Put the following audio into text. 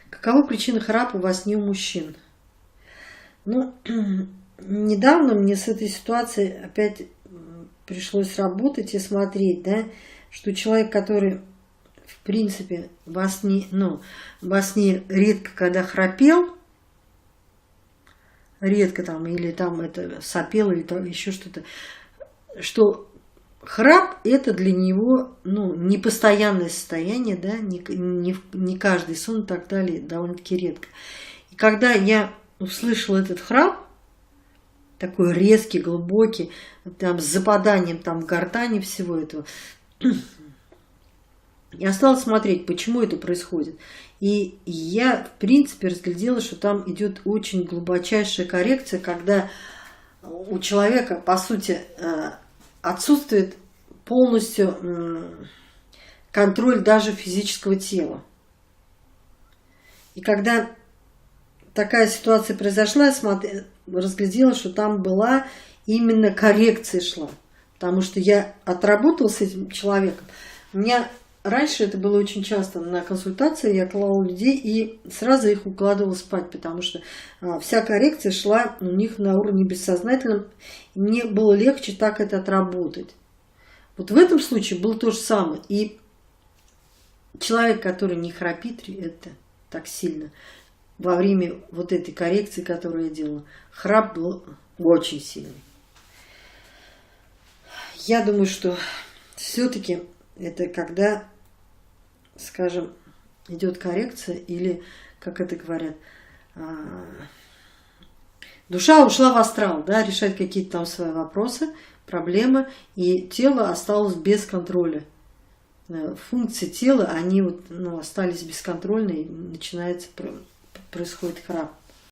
Какова причина храпа во сне у мужчин? Ну, недавно мне с этой ситуацией опять пришлось работать и смотреть, да, что человек, который, в принципе, во сне редко когда храпел, редко там, или там это сопел, или там еще что-то, что храп это для него, непостоянное состояние, да, не каждый сон и так далее, довольно-таки редко. И когда я услышала этот храп, такой резкий, глубокий, там, с западанием там, в гортани всего этого, я стала смотреть, почему это происходит. И я, в принципе, разглядела, что там идет очень глубочайшая коррекция, когда у человека, по сути, отсутствует полностью контроль даже физического тела. И когда такая ситуация произошла, я разглядела, что там была именно коррекция шла. Потому что я отработала с этим человеком. У меня раньше это было очень часто на консультации, я клала людей и сразу их укладывала спать, потому что вся коррекция шла у них на уровне бессознательном. И мне было легче так это отработать. Вот в этом случае было то же самое. И человек, который не храпит, это так сильно, во время вот этой коррекции, которую я делала, храп был очень сильный. Я думаю, что все-таки это когда, скажем, идет коррекция или, как это говорят, душа ушла в астрал, да, решать какие-то там свои вопросы, проблемы, и тело осталось без контроля. Функции тела, они остались бесконтрольны, и происходит храп.